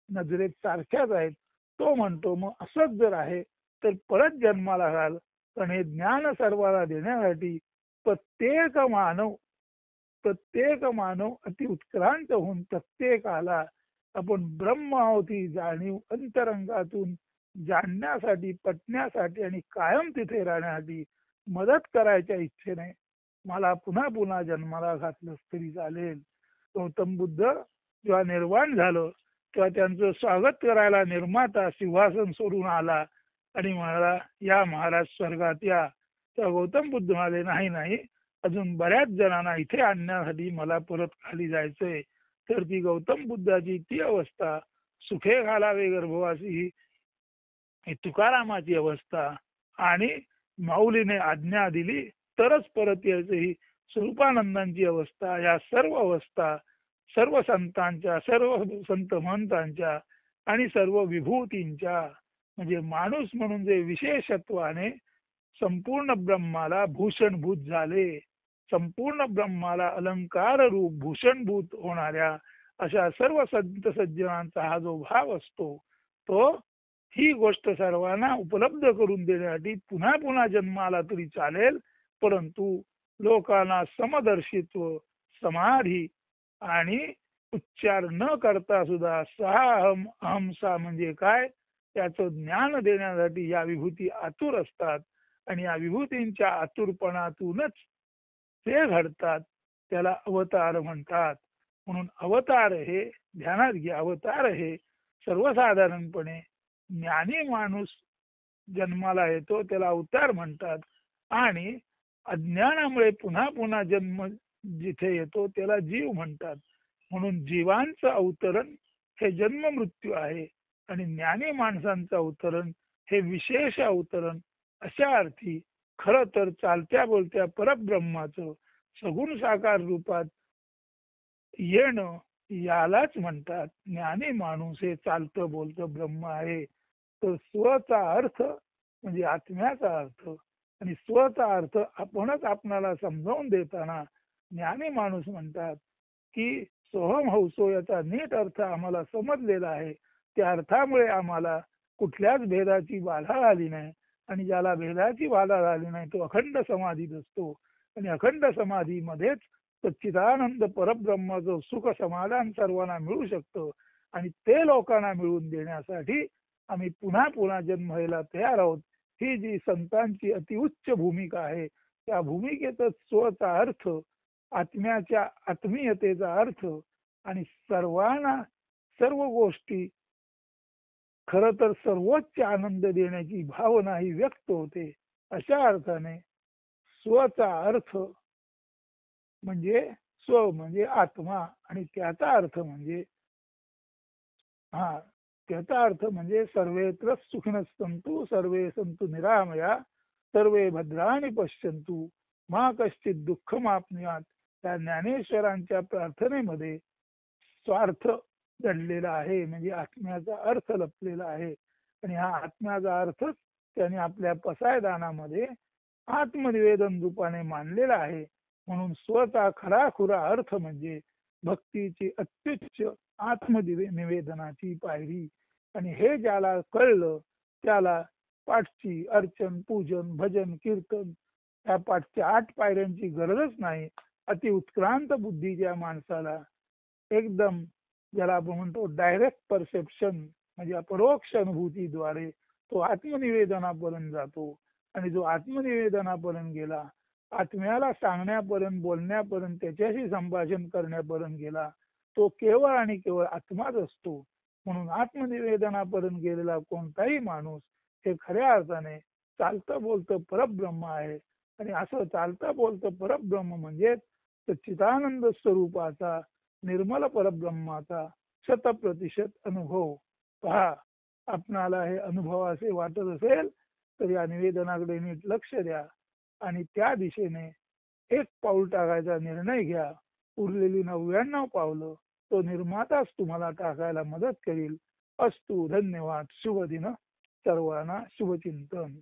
नजरेत सारख्याच आहेत, तो म्हणतो मग असंच जर आहे तर परत जन्माला घाल. पण हे ज्ञान सर्वांना देण्यासाठी प्रत्येक मानव अति उत्क्रांत होऊन प्रत्येकाला आपण ब्रह्म आहोत ही जाणीव अंतरंगातून जाणण्यासाठी, पटण्यासाठी आणि कायम तिथे राहण्यासाठी मदत करायच्या इच्छेने मला पुन्हा पुन्हा जन्माला घातलंच तरी चालेल. गौतम बुद्ध जेव्हा निर्वाण झालं तेव्हा त्यांचं स्वागत करायला निर्माता सिंहासन सोडून आला आणि म्हणाला, या महाराज स्वर्गात या. तेव्हा गौतम बुद्ध म्हणाले, नाही नाही, अजून बऱ्याच जणांना इथे आणण्यासाठी मला परत खाली जायचंय. तर ती गौतम बुद्धाची ती अवस्था, सुखे घालावे गर्भवासी, ही तुकारामाची अवस्था. आणि माऊलीने आज्ञा दिली तरच परत यायचं ही स्वरूपानंदांची अवस्था. या सर्व अवस्था सर्व संतांच्या, सर्व संत महंतांच्या आणि सर्व विभूतींच्या, म्हणजे माणूस म्हणून जे विशेषत्वाने संपूर्ण ब्रह्माला भूषणभूत झाले, संपूर्ण ब्रह्माला अलंकार रूप भूषणभूत होणाऱ्या अशा सर्व संत सज्जनांचा हा जो भाव असतो, तो ही गोष्ट सर्वांना उपलब्ध करून देण्यासाठी पुन्हा पुन्हा जन्म आला तरी चालेल, परंतु लोकांना समदर्शित्व, समाधी आणि उच्चार न करता सुद्धा सहा अहम अहमसा म्हणजे काय त्याचं ज्ञान देण्यासाठी या विभूती आतुर असतात. आणि या विभूतींच्या आतुरपणातूनच ते घडतात. त्याला अवतार म्हणतात. म्हणून अवतार हे ध्यानात घ्या, अवतार हे सर्वसाधारणपणे ज्ञानी माणूस जन्माला येतो त्याला अवतार म्हणतात. आणि अज्ञानामुळे पुन्हा पुन्हा जन्म जिथे येतो त्याला जीव म्हणतात. म्हणून जीवांचं अवतरण हे जन्म मृत्यू आहे आणि ज्ञानी माणसांचं अवतरण हे विशेष अवतरण. अशा अर्थी खर तर चालत्या बोलत्या परब्रह्माचं सगुण साकार रूपात येणं यालाच म्हणतात ज्ञानी माणूस हे चालतं बोलतं ब्रह्म आहे. तर स्वचा अर्थ म्हणजे आत्म्याचा अर्थ आणि स्वचा अर्थ आपणच आपणाला समजावून देताना ज्ञानी माणूस म्हणतात की सोहम हौसो याचा नीट अर्थ आम्हाला समजलेला आहे. त्या अर्थामुळे आम्हाला कुठल्याच भेदाची बाधा झाली नाही आणि ज्याला भेदाची बाधा झाली नाही तो अखंड समाधीत असतो. आणि अखंड समाधीमध्येच सच्चिदानंद परब्रह्माचं सुख समाधान सर्वांना मिळू शकतं. आणि ते लोकांना मिळवून देण्यासाठी आम्ही पुन्हा पुन्हा जन्म घ्यायला तयार आहोत. ही जी संतांची अतिउच्च भूमिका आहे त्या भूमिकेतच स्वचा अर्थ, आत्म्याच्या आत्मीयतेचा अर्थ आणि सर्वांना सर्व गोष्टी खर तर सर्वोच्च आनंद देण्याची भावना ही व्यक्त होते. अशा अर्थाने स्वचा अर्थ म्हणजे स्व म्हणजे आत्मा आणि त्याचा अर्थ म्हणजे हा त्याचा अर्थ म्हणजे सर्वेत्र सुखिनः सन्तु सर्वे सन्तु निरामया सर्वे भद्राणि पश्यन्तु मा कश्चित् दुःखमाप्नुयात्. त्या ज्ञानेश्वरांच्या प्रार्थनेमध्ये स्वार्थ दडलेला आहे म्हणजे आत्म्याचा अर्थ लपलेला आहे. आणि हा आत्म्याचा अर्थच त्याने आपल्या पसायदानामध्ये आत्मनिवेदन रूपाने मानलेला आहे. म्हणून स्वतः खराखुरा अर्थ म्हणजे भक्तीची अत्युच्च आत्मनिवेदनाची पायरी. आणि हे ज्याला कळलं त्याला पाठची अर्चन पूजन भजन कीर्तन या पाठच्या 8 पायऱ्यांची गरजच नाही. अति उत्क्रांत बुद्धीच्या माणसाला एकदम ज्याला आपण म्हणतो डायरेक्ट परसेप्शन म्हणजे अपरोक्ष अनुभूतीद्वारे तो आत्मनिवेदनापर्यंत जातो. आणि जो आत्मनिवेदनापर्यंत गेला, आत्म्याला सांगण्यापर्यंत बोलण्यापर्यंत त्याच्याशी संभाषण करण्यापर्यंत गेला, तो केवळ आणि केवळ आत्माच असतो. म्हणून आत्मनिवेदनापर्यंत गेलेला कोणताही माणूस हे खऱ्या अर्थाने चालतं बोलतं परब्रह्म आहे. आणि असं चालतं बोलतं परब्रह्म म्हणजे सच्चिदानंद स्वरूपाचा निर्मल परब्रह्माचा 100% अनुभव. पहा, आपणाला हे अनुभव असे वाटत असेल तर या निवेदनाकडे नीट लक्ष द्या आणि त्या दिशेने एक पाऊल टाकायचा निर्णय घ्या. उरलेली 99 पावलं तो निर्माताच तुम्हाला टाकायला मदत करील. अस्तु. धन्यवाद. शुभ दिन. सर्वांना शुभचिंतन.